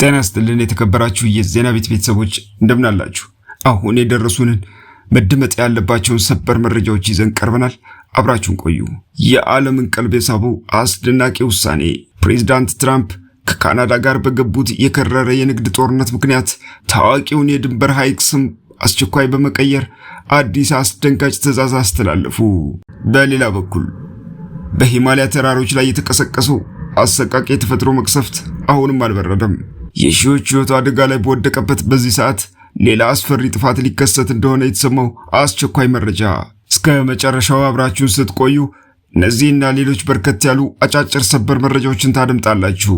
ጤና ይስጥልን የተከበራችሁ የዜና ቤት ቤተሰቦች እንደምን አላችሁ? አሁን የደረሱንን መደመጥ ያለባቸውን ሰበር መረጃዎች ይዘን ቀርበናል። አብራችሁን ቆዩ። የዓለምን ቀልብ የሳበው አስደናቂ ውሳኔ። ፕሬዝዳንት ትራምፕ ከካናዳ ጋር በገቡት የከረረ የንግድ ጦርነት ምክንያት ታዋቂውን የድንበር ሐይቅ ስም አስቸኳይ በመቀየር አዲስ አስደንጋጭ ትዕዛዝ አስተላለፉ። በሌላ በኩል በሂማሊያ ተራሮች ላይ የተቀሰቀሰው አሰቃቂ የተፈጥሮ መቅሰፍት አሁንም አልበረደም። የሺዎች ሕይወት አደጋ ላይ በወደቀበት በዚህ ሰዓት ሌላ አስፈሪ ጥፋት ሊከሰት እንደሆነ የተሰማው አስቸኳይ መረጃ። እስከ መጨረሻው አብራችሁን ስትቆዩ እነዚህና ሌሎች በርከት ያሉ አጫጭር ሰበር መረጃዎችን ታደምጣላችሁ።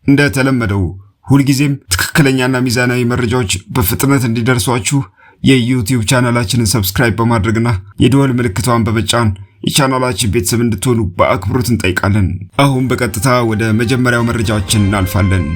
እንደተለመደው ሁልጊዜም ትክክለኛና ሚዛናዊ መረጃዎች በፍጥነት እንዲደርሷችሁ የዩቲዩብ ቻናላችንን ሰብስክራይብ በማድረግና የደወል ምልክቷን በመጫን የቻናላችን ቤተሰብ እንድትሆኑ በአክብሮት እንጠይቃለን። አሁን በቀጥታ ወደ መጀመሪያው መረጃችን እናልፋለን።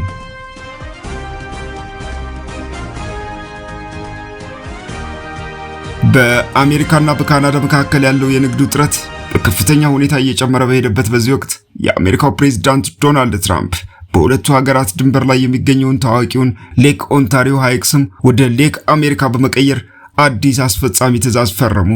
በአሜሪካና በካናዳ መካከል ያለው የንግድ ውጥረት በከፍተኛ ሁኔታ እየጨመረ በሄደበት በዚህ ወቅት የአሜሪካው ፕሬዝዳንት ዶናልድ ትራምፕ በሁለቱ ሀገራት ድንበር ላይ የሚገኘውን ታዋቂውን ሌክ ኦንታሪዮ ሐይቅ ስም ወደ ሌክ አሜሪካ በመቀየር አዲስ አስፈጻሚ ትዕዛዝ ፈረሙ።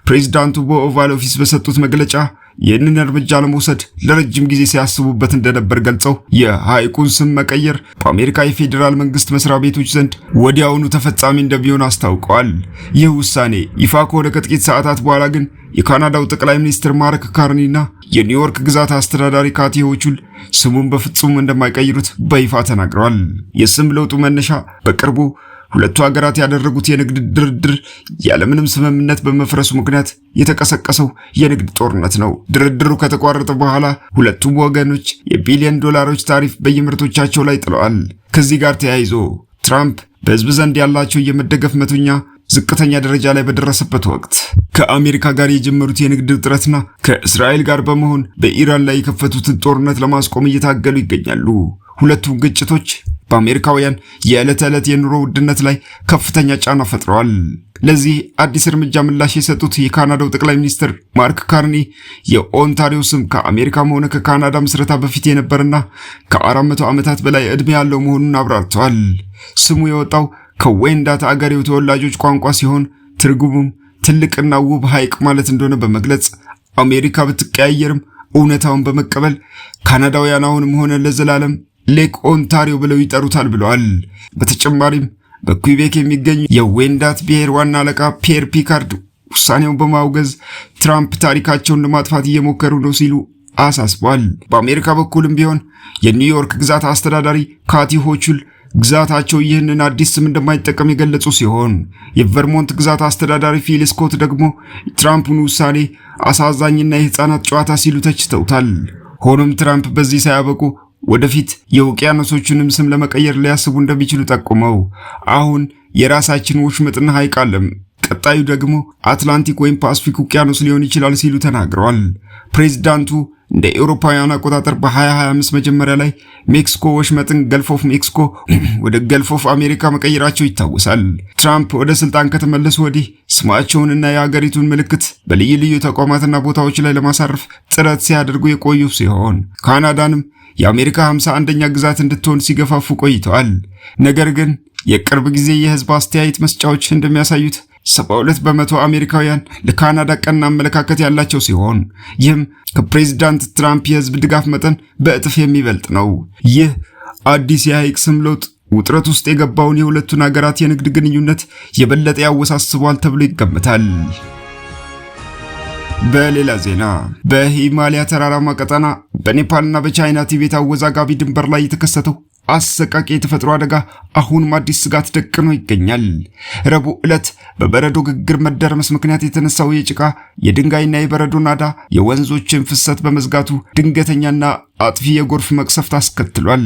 ፕሬዝዳንቱ በኦቫል ኦፊስ በሰጡት መግለጫ ይህንን እርምጃ ለመውሰድ ለረጅም ጊዜ ሲያስቡበት እንደነበር ገልጸው የሐይቁን ስም መቀየር በአሜሪካ የፌዴራል መንግስት መስሪያ ቤቶች ዘንድ ወዲያውኑ ተፈጻሚ እንደሚሆን አስታውቀዋል። ይህ ውሳኔ ይፋ ከሆነ ከጥቂት ሰዓታት በኋላ ግን የካናዳው ጠቅላይ ሚኒስትር ማርክ ካርኒና የኒውዮርክ ግዛት አስተዳዳሪ ካቲ ሆቹል ስሙን በፍጹም እንደማይቀይሩት በይፋ ተናግረዋል። የስም ለውጡ መነሻ በቅርቡ ሁለቱ ሀገራት ያደረጉት የንግድ ድርድር ያለምንም ስምምነት በመፍረሱ ምክንያት የተቀሰቀሰው የንግድ ጦርነት ነው። ድርድሩ ከተቋረጠ በኋላ ሁለቱም ወገኖች የቢሊዮን ዶላሮች ታሪፍ በየምርቶቻቸው ላይ ጥለዋል። ከዚህ ጋር ተያይዞ ትራምፕ በህዝብ ዘንድ ያላቸው የመደገፍ መቶኛ ዝቅተኛ ደረጃ ላይ በደረሰበት ወቅት ከአሜሪካ ጋር የጀመሩት የንግድ ውጥረትና ከእስራኤል ጋር በመሆን በኢራን ላይ የከፈቱትን ጦርነት ለማስቆም እየታገሉ ይገኛሉ። ሁለቱም ግጭቶች በአሜሪካውያን የዕለት ተዕለት የኑሮ ውድነት ላይ ከፍተኛ ጫና ፈጥረዋል። ለዚህ አዲስ እርምጃ ምላሽ የሰጡት የካናዳው ጠቅላይ ሚኒስትር ማርክ ካርኒ የኦንታሪዮ ስም ከአሜሪካም ሆነ ከካናዳ ምስረታ በፊት የነበረና ከ400 ዓመታት በላይ ዕድሜ ያለው መሆኑን አብራርተዋል። ስሙ የወጣው ከዌንዳት አገሬው ተወላጆች ቋንቋ ሲሆን ትርጉሙም ትልቅና ውብ ሐይቅ ማለት እንደሆነ በመግለጽ አሜሪካ ብትቀያየርም እውነታውን በመቀበል ካናዳውያን አሁንም ሆነ ለዘላለም ሌክ ኦንታሪዮ ብለው ይጠሩታል ብለዋል። በተጨማሪም በኩቤክ የሚገኙ የዌንዳት ብሔር ዋና አለቃ ፒየር ፒካርድ ውሳኔውን በማውገዝ ትራምፕ ታሪካቸውን ለማጥፋት እየሞከሩ ነው ሲሉ አሳስቧል። በአሜሪካ በኩልም ቢሆን የኒውዮርክ ግዛት አስተዳዳሪ ካቲ ሆቹል ግዛታቸው ይህንን አዲስ ስም እንደማይጠቀም የገለጹ ሲሆን የቨርሞንት ግዛት አስተዳዳሪ ፊል ስኮት ደግሞ ትራምፕን ውሳኔ አሳዛኝና የህፃናት ጨዋታ ሲሉ ተችተውታል። ሆኖም ትራምፕ በዚህ ሳያበቁ ወደፊት የውቅያኖሶቹንም ስም ለመቀየር ሊያስቡ እንደሚችሉ ጠቁመው አሁን የራሳችን ወሽመጥና ሐይቅ አለም፣ ቀጣዩ ደግሞ አትላንቲክ ወይም ፓሲፊክ ውቅያኖስ ሊሆን ይችላል ሲሉ ተናግረዋል። ፕሬዝዳንቱ እንደ አውሮፓውያን አቆጣጠር በ2025 መጀመሪያ ላይ ሜክሲኮ ወሽመጥን ገልፍ ኦፍ ሜክሲኮ ወደ ገልፍ ኦፍ አሜሪካ መቀየራቸው ይታወሳል። ትራምፕ ወደ ስልጣን ከተመለሱ ወዲህ ስማቸውንና የሀገሪቱን ምልክት በልዩ ልዩ ተቋማትና ቦታዎች ላይ ለማሳረፍ ጥረት ሲያደርጉ የቆዩ ሲሆን ካናዳንም የአሜሪካ 51ኛ ግዛት እንድትሆን ሲገፋፉ ቆይተዋል። ነገር ግን የቅርብ ጊዜ የህዝብ አስተያየት መስጫዎች እንደሚያሳዩት 72 በመቶ አሜሪካውያን ለካናዳ ቀና አመለካከት ያላቸው ሲሆን ይህም ከፕሬዝዳንት ትራምፕ የህዝብ ድጋፍ መጠን በእጥፍ የሚበልጥ ነው። ይህ አዲስ የሐይቅ ስም ለውጥ ውጥረት ውስጥ የገባውን የሁለቱን ሀገራት የንግድ ግንኙነት የበለጠ ያወሳስበዋል ተብሎ ይገመታል። በሌላ ዜና በሂማሊያ ተራራማ ቀጠና በኔፓልና በቻይና ቲቤት አወዛጋቢ ድንበር ላይ የተከሰተው አሰቃቂ የተፈጥሮ አደጋ አሁንም አዲስ ስጋት ደቅኖ ይገኛል። ረቡዕ ዕለት በበረዶ ግግር መደረመስ ምክንያት የተነሳው የጭቃ የድንጋይና የበረዶ ናዳ የወንዞችን ፍሰት በመዝጋቱ ድንገተኛና አጥፊ የጎርፍ መቅሰፍት አስከትሏል።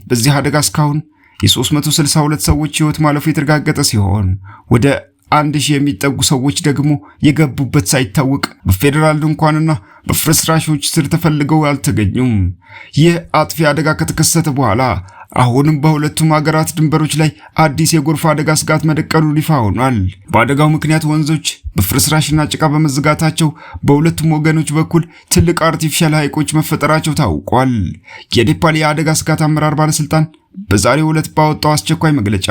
በዚህ አደጋ እስካሁን የ362 ሰዎች ሕይወት ማለፉ የተረጋገጠ ሲሆን ወደ 1000 የሚጠጉ ሰዎች ደግሞ የገቡበት ሳይታወቅ በፌዴራል ድንኳንና በፍርስራሾች ስር ተፈልገው አልተገኙም። ይህ አጥፊ አደጋ ከተከሰተ በኋላ አሁንም በሁለቱም ሀገራት ድንበሮች ላይ አዲስ የጎርፍ አደጋ ስጋት መደቀኑ ይፋ ሆኗል። በአደጋው ምክንያት ወንዞች በፍርስራሽና ጭቃ በመዘጋታቸው በሁለቱም ወገኖች በኩል ትልቅ አርቲፊሻል ሐይቆች መፈጠራቸው ታውቋል። የኔፓል የአደጋ ስጋት አመራር ባለስልጣን በዛሬው ዕለት ባወጣው አስቸኳይ መግለጫ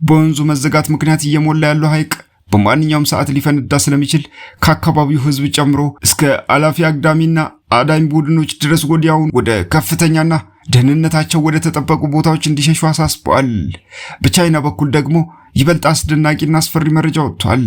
በወንዙ መዘጋት ምክንያት እየሞላ ያለው ሐይቅ በማንኛውም ሰዓት ሊፈነዳ ስለሚችል ከአካባቢው ሕዝብ ጨምሮ እስከ አላፊ አግዳሚና አዳኝ ቡድኖች ድረስ ወዲያውን ወደ ከፍተኛና ደህንነታቸው ወደ ተጠበቁ ቦታዎች እንዲሸሹ አሳስበዋል። በቻይና በኩል ደግሞ ይበልጥ አስደናቂና አስፈሪ መረጃ ወጥቷል።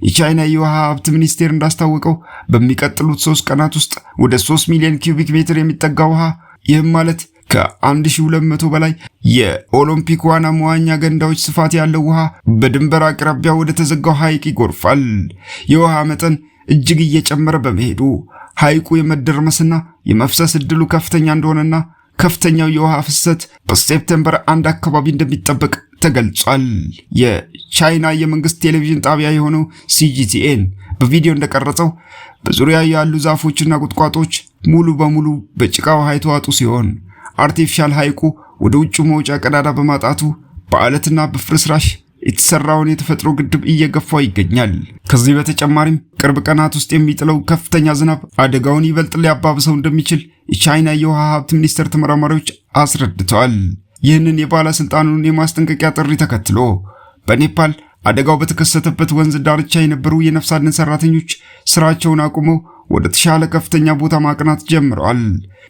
የቻይና የውሃ ሀብት ሚኒስቴር እንዳስታወቀው በሚቀጥሉት 3 ቀናት ውስጥ ወደ 3 ሚሊዮን ኪዩቢክ ሜትር የሚጠጋ ውሃ ይህም ማለት ከ1200 በላይ የኦሎምፒክ ዋና መዋኛ ገንዳዎች ስፋት ያለው ውሃ በድንበር አቅራቢያ ወደ ተዘጋው ሐይቅ ይጎርፋል። የውሃ መጠን እጅግ እየጨመረ በመሄዱ ሐይቁ የመደርመስና የመፍሰስ ዕድሉ ከፍተኛ እንደሆነና ከፍተኛው የውሃ ፍሰት በሴፕቴምበር 1 አካባቢ እንደሚጠበቅ ተገልጿል። የቻይና የመንግስት ቴሌቪዥን ጣቢያ የሆነው CGTN በቪዲዮ እንደቀረጸው በዙሪያ ያሉ ዛፎችና ቁጥቋጦች ሙሉ በሙሉ በጭቃ ውሃ የተዋጡ ሲሆን አርቲፊሻል ሐይቁ ወደ ውጭ መውጫ ቀዳዳ በማጣቱ በአለትና በፍርስራሽ የተሰራውን የተፈጥሮ ግድብ እየገፋው ይገኛል። ከዚህ በተጨማሪም ቅርብ ቀናት ውስጥ የሚጥለው ከፍተኛ ዝናብ አደጋውን ይበልጥ ሊያባብሰው እንደሚችል የቻይና የውሃ ሀብት ሚኒስቴር ተመራማሪዎች አስረድተዋል። ይህንን የባለስልጣኑን የማስጠንቀቂያ ጥሪ ተከትሎ በኔፓል አደጋው በተከሰተበት ወንዝ ዳርቻ የነበሩ የነፍስ አድን ሰራተኞች ስራቸውን አቁመው ወደ ተሻለ ከፍተኛ ቦታ ማቅናት ጀምረዋል።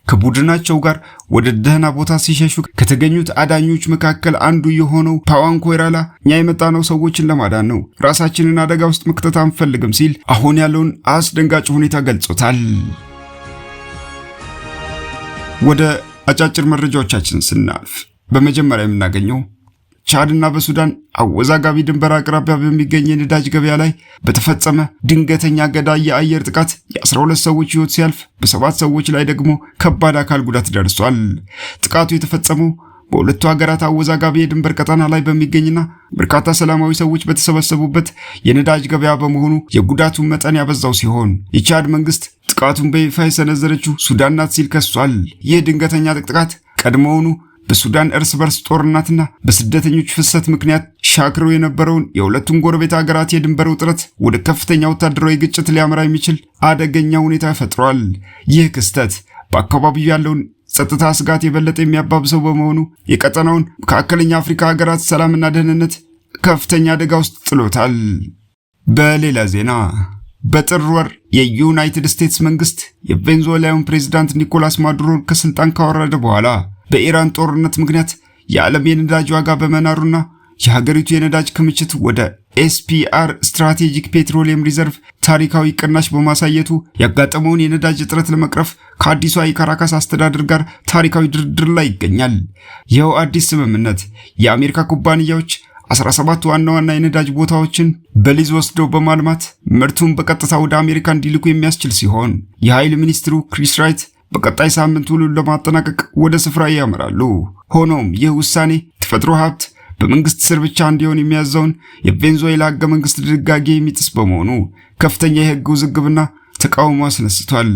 ከቡድናቸው ጋር ወደ ደህና ቦታ ሲሸሹ ከተገኙት አዳኞች መካከል አንዱ የሆነው ፓዋን ኮይራላ እኛ የመጣነው ሰዎችን ለማዳን ነው፣ ራሳችንን አደጋ ውስጥ መክተት አንፈልግም ሲል አሁን ያለውን አስደንጋጭ ሁኔታ ገልጾታል። ወደ አጫጭር መረጃዎቻችን ስናልፍ በመጀመሪያ የምናገኘው ቻድና በሱዳን አወዛጋቢ ድንበር አቅራቢያ በሚገኝ የነዳጅ ገበያ ላይ በተፈጸመ ድንገተኛ ገዳይ የአየር ጥቃት የ12 ሰዎች ሕይወት ሲያልፍ በ7 ሰዎች ላይ ደግሞ ከባድ አካል ጉዳት ደርሷል። ጥቃቱ የተፈጸመው በሁለቱ ሀገራት አወዛጋቢ የድንበር ቀጠና ላይ በሚገኝና በርካታ ሰላማዊ ሰዎች በተሰበሰቡበት የነዳጅ ገበያ በመሆኑ የጉዳቱን መጠን ያበዛው ሲሆን የቻድ መንግስት ጥቃቱን በይፋ የሰነዘረችው ሱዳን ናት ሲል ከሷል። ይህ ድንገተኛ ጥቃት ቀድሞውኑ በሱዳን እርስ በርስ ጦርነትና በስደተኞች ፍሰት ምክንያት ሻክሮ የነበረውን የሁለቱም ጎረቤት ሀገራት የድንበር ውጥረት ወደ ከፍተኛ ወታደራዊ ግጭት ሊያመራ የሚችል አደገኛ ሁኔታ ፈጥሯል። ይህ ክስተት በአካባቢው ያለውን ጸጥታ ስጋት የበለጠ የሚያባብሰው በመሆኑ የቀጠናውን መካከለኛ አፍሪካ ሀገራት ሰላምና ደህንነት ከፍተኛ አደጋ ውስጥ ጥሎታል። በሌላ ዜና በጥር ወር የዩናይትድ ስቴትስ መንግስት የቬንዙዌላውን ፕሬዝዳንት ኒኮላስ ማዱሮን ከስልጣን ካወረደ በኋላ በኢራን ጦርነት ምክንያት የዓለም የነዳጅ ዋጋ በመናሩና የሀገሪቱ የነዳጅ ክምችት ወደ SPR ስትራቴጂክ ፔትሮሊየም ሪዘርቭ ታሪካዊ ቅናሽ በማሳየቱ ያጋጠመውን የነዳጅ እጥረት ለመቅረፍ ከአዲሷ የካራካስ አስተዳደር ጋር ታሪካዊ ድርድር ላይ ይገኛል። ይኸው አዲስ ስምምነት የአሜሪካ ኩባንያዎች 17 ዋና ዋና የነዳጅ ቦታዎችን በሊዝ ወስደው በማልማት ምርቱን በቀጥታ ወደ አሜሪካ እንዲልኩ የሚያስችል ሲሆን የኃይል ሚኒስትሩ ክሪስ ራይት በቀጣይ ሳምንት ውሉን ለማጠናቀቅ ወደ ስፍራ ያመራሉ። ሆኖም ይህ ውሳኔ ተፈጥሮ ሀብት በመንግስት ስር ብቻ እንዲሆን የሚያዘውን የቬንዙዌላ ሕገ መንግስት ድንጋጌ የሚጥስ በመሆኑ ከፍተኛ የሕግ ውዝግብና ተቃውሞ አስነስቷል።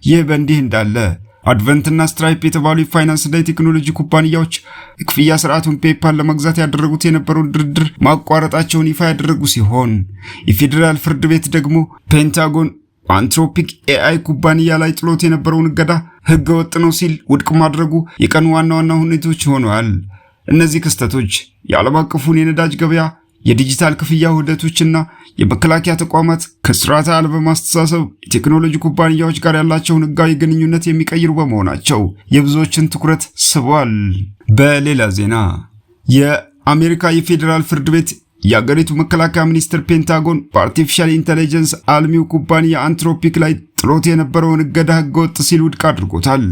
ይህ በእንዲህ እንዳለ አድቨንትና ስትራይፕ የተባሉ የፋይናንስና የቴክኖሎጂ ኩባንያዎች የክፍያ ስርዓቱን ፔፓል ለመግዛት ያደረጉት የነበረውን ድርድር ማቋረጣቸውን ይፋ ያደረጉ ሲሆን የፌዴራል ፍርድ ቤት ደግሞ ፔንታጎን አንትሮፒክ AI ኩባንያ ላይ ጥሎት የነበረውን እገዳ ህገ ወጥ ነው ሲል ውድቅ ማድረጉ የቀኑ ዋና ዋና ሁኔታዎች ሆነዋል። እነዚህ ክስተቶች የዓለም አቀፉን የነዳጅ ገበያ፣ የዲጂታል ክፍያ ውህደቶችና የመከላከያ ተቋማት ከስርዓተ ዓለም በማስተሳሰብ የቴክኖሎጂ ኩባንያዎች ጋር ያላቸውን ህጋዊ ግንኙነት የሚቀይሩ በመሆናቸው የብዙዎችን ትኩረት ስበዋል። በሌላ ዜና የአሜሪካ የፌዴራል ፍርድ ቤት የአገሪቱ መከላከያ ሚኒስቴር ፔንታጎን በአርቲፊሻል ኢንተለጀንስ አልሚው ኩባንያ አንትሮፒክ ላይ ጥሎት የነበረውን እገዳ ህገወጥ ሲል ውድቅ አድርጎታል።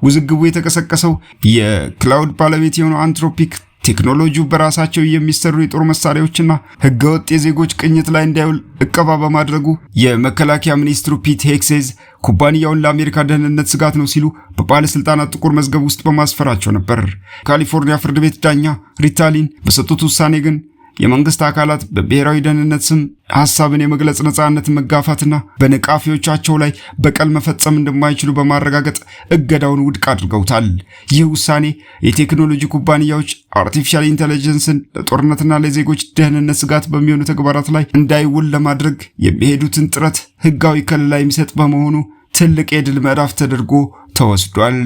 ውዝግቡ የተቀሰቀሰው የክላውድ ባለቤት የሆነው አንትሮፒክ ቴክኖሎጂው በራሳቸው የሚሰሩ የጦር መሳሪያዎችና ህገወጥ የዜጎች ቅኝት ላይ እንዳይውል እቀባ በማድረጉ የመከላከያ ሚኒስትሩ ፒት ሄግሴዝ ኩባንያውን ለአሜሪካ ደህንነት ስጋት ነው ሲሉ በባለስልጣናት ጥቁር መዝገብ ውስጥ በማስፈራቸው ነበር። ካሊፎርኒያ ፍርድ ቤት ዳኛ ሪታሊን በሰጡት ውሳኔ ግን የመንግስት አካላት በብሔራዊ ደህንነት ስም ሐሳብን የመግለጽ ነጻነት መጋፋትና በነቃፊዎቻቸው ላይ በቀል መፈጸም እንደማይችሉ በማረጋገጥ እገዳውን ውድቅ አድርገውታል። ይህ ውሳኔ የቴክኖሎጂ ኩባንያዎች አርቲፊሻል ኢንተለጀንስን ለጦርነትና ለዜጎች ደህንነት ስጋት በሚሆኑ ተግባራት ላይ እንዳይውል ለማድረግ የሚሄዱትን ጥረት ህጋዊ ከለላ የሚሰጥ በመሆኑ ትልቅ የድል ምዕራፍ ተደርጎ ተወስዷል።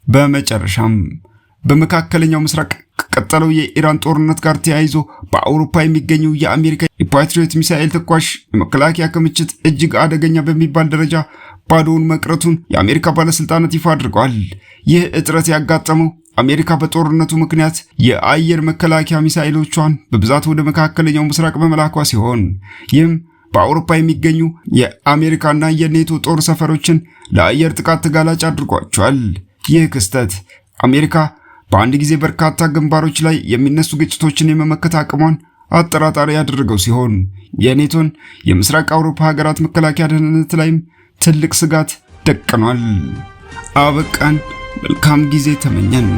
በመጨረሻም በመካከለኛው ምስራቅ ከቀጠለው የኢራን ጦርነት ጋር ተያይዞ በአውሮፓ የሚገኙ የአሜሪካ የፓትሪዮት ሚሳኤል ተኳሽ የመከላከያ ክምችት እጅግ አደገኛ በሚባል ደረጃ ባዶውን መቅረቱን የአሜሪካ ባለስልጣናት ይፋ አድርገዋል። ይህ እጥረት ያጋጠመው አሜሪካ በጦርነቱ ምክንያት የአየር መከላከያ ሚሳኤሎቿን በብዛት ወደ መካከለኛው ምስራቅ በመላኳ ሲሆን ይህም በአውሮፓ የሚገኙ የአሜሪካና የኔቶ ጦር ሰፈሮችን ለአየር ጥቃት ተጋላጭ አድርጓቸዋል። ይህ ክስተት አሜሪካ በአንድ ጊዜ በርካታ ግንባሮች ላይ የሚነሱ ግጭቶችን የመመከት አቅሟን አጠራጣሪ ያደረገው ሲሆን የኔቶን የምስራቅ አውሮፓ ሀገራት መከላከያ ደህንነት ላይም ትልቅ ስጋት ደቅኗል። አበቃን። መልካም ጊዜ ተመኘን።